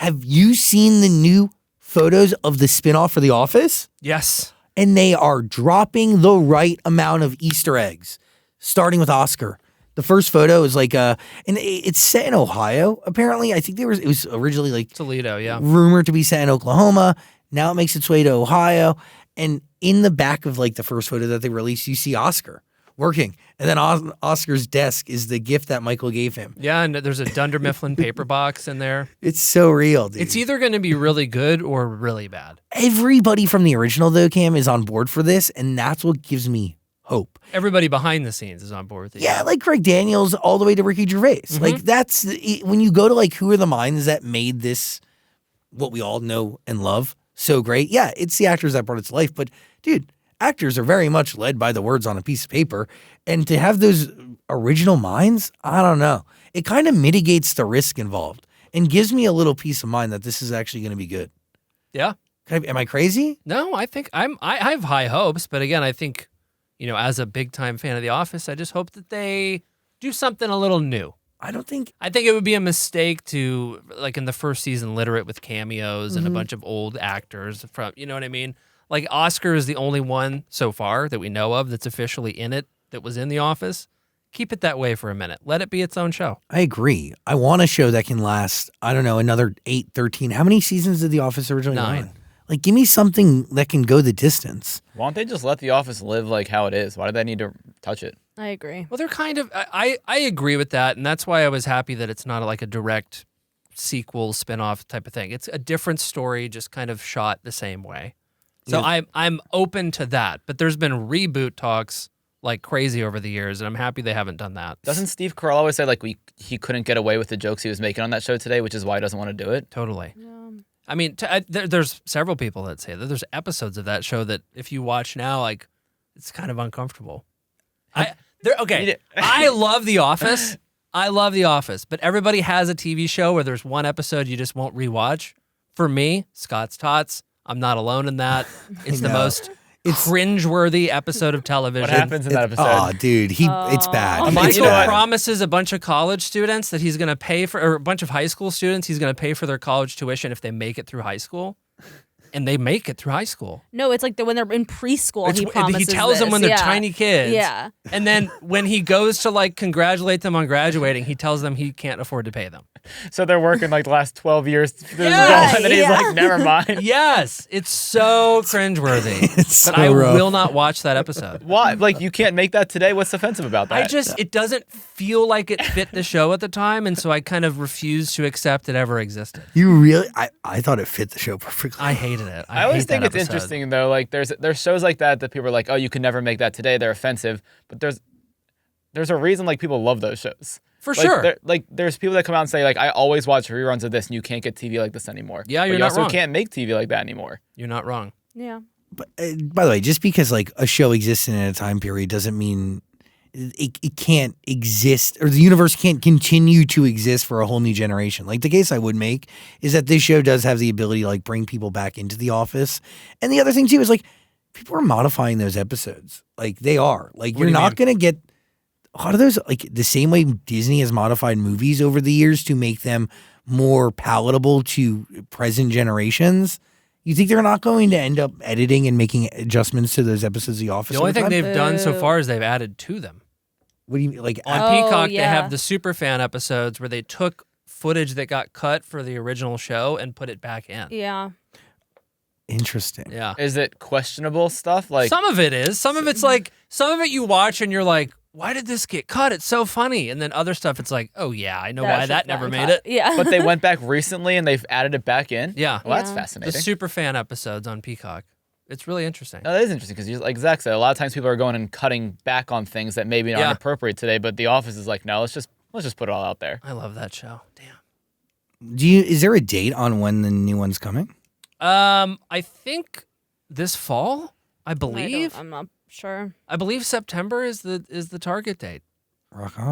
Have you seen the new photos of the spinoff for The Office? Yes. And they are dropping the right amount of Easter eggs, starting with Oscar. The first photo is like and it's set in Ohio. Apparently, I think it was originally like Toledo, yeah. rumored to be set in Oklahoma. Now it makes its way to Ohio, and in the back of like the first photo that they released, you see Oscar working, and then Oscar's desk is the gift that Michael gave him. Yeah, and there's a Dunder Mifflin paper box in there. It's so real, dude. It's either going to be really good or really bad. Everybody from the original though, Cam, is on board for this, and that's what gives me hope. Everybody behind the scenes is on board with it. Yeah, like Greg Daniels all the way to Ricky Gervais. Mm-hmm. Like that's when you go to like who are the minds that made this what we all know and love so great. Yeah, it's the actors that brought it to life. But dude, actors are very much led by the words on a piece of paper. And to have those original minds, I don't know. It kind of mitigates the risk involved and gives me a little peace of mind that this is actually going to be good. Yeah. Am I crazy? No, I think I have high hopes, but again, I think, as a big time fan of The Office, I just hope that they do something a little new. I think it would be a mistake to, like in the first season, litter it with cameos and a bunch of old actors from, you know what I mean? Like Oscar is the only one so far that we know of that's officially in it that was in The Office. Keep it that way for a minute. Let it be its own show. I agree. I want a show that can last, I don't know, another 8, 13. How many seasons did The Office originally 9. run? Like, give me something that can go the distance. Why don't they just let The Office live like how it is? Why do they need to touch it? I agree. Well, they're kind of, I agree with that, and that's why I was happy that it's not like a direct sequel, spinoff type of thing. It's a different story, just kind of shot the same way. So Yeah. I'm open to that, but there's been reboot talks like crazy over the years, and I'm happy they haven't done that. Doesn't Steve Carell always say like he couldn't get away with the jokes he was making on that show today, which is why he doesn't want to do it? Totally. I mean, there's several people that say that. There's episodes of that show that if you watch now, like, it's kind of uncomfortable. I love The Office. I love The Office, but everybody has a TV show where there's one episode you just won't rewatch. For me, Scott's Tots. I'm not alone in that. It's the most cringeworthy episode of television. What happens in that episode? Oh, dude, it's bad. It's Michael bad. promises a bunch of college students that he's going to pay for, or a bunch of high school students, he's going to pay for their college tuition if they make it through high school. And they make it through high school. No, it's like when they're in preschool, he promises He tells them when they're yeah. tiny kids. Yeah. And then when he goes to like congratulate them on graduating, he tells them he can't afford to pay them. So they're working like the last 12 years to this Yeah, goal, and then he's like, never mind. Yes, it's so cringeworthy. It's But so I rough. will not watch that episode. Why? Like, you can't make that today? What's offensive about that? It doesn't feel like it fit the show at the time, and so I kind of refused to accept it ever existed. You really? I thought it fit the show perfectly. I hated it. I always hate think that it's episode. interesting, though. Like, there's shows like that people are like, oh, you can never make that today. They're offensive. But there's a reason, like, people love those shows. For Like, sure. There's people that come out and say, like, I always watch reruns of this, and you can't get TV like this anymore. Yeah, but you're you not also wrong. can't make TV like that anymore. You're not wrong. Yeah. But, by the way, just because like a show exists in a time period doesn't mean it can't exist, or the universe can't continue to exist for a whole new generation. Like the case I would make is that this show does have the ability to like bring people back into the office. And the other thing too is like people are modifying those episodes. Like they are. Like you're not going to get a lot of those, like the same way Disney has modified movies over the years to make them more palatable to present generations. You think they're not going to end up editing and making adjustments to those episodes of The Office? The only over thing time? they've done so far is they've added to them. What do you mean? Like, On Oh, Peacock, they yeah. have the Superfan episodes where they took footage that got cut for the original show and put it back in. Yeah. interesting. Yeah. Is it questionable stuff? Like, Some of it is. Some of it's like, some of it you watch and you're like, why did this get cut? It's so funny. And then other stuff, it's like, oh yeah, I know why should've that never gotten made cut. it. Yeah. but they went back recently and they've added it back in? Yeah. Well, that's Yeah. The fascinating. Superfan episodes on Peacock. It's really interesting. No, that is interesting because, like Zach said, a lot of times people are going and cutting back on things that maybe aren't Yeah. appropriate today. But The Office is like, no, let's just put it all out there. I love that show. Damn. Is there a date on when the new one's coming? I think this fall, I believe. I'm not sure. I believe September is the target date. Rock on.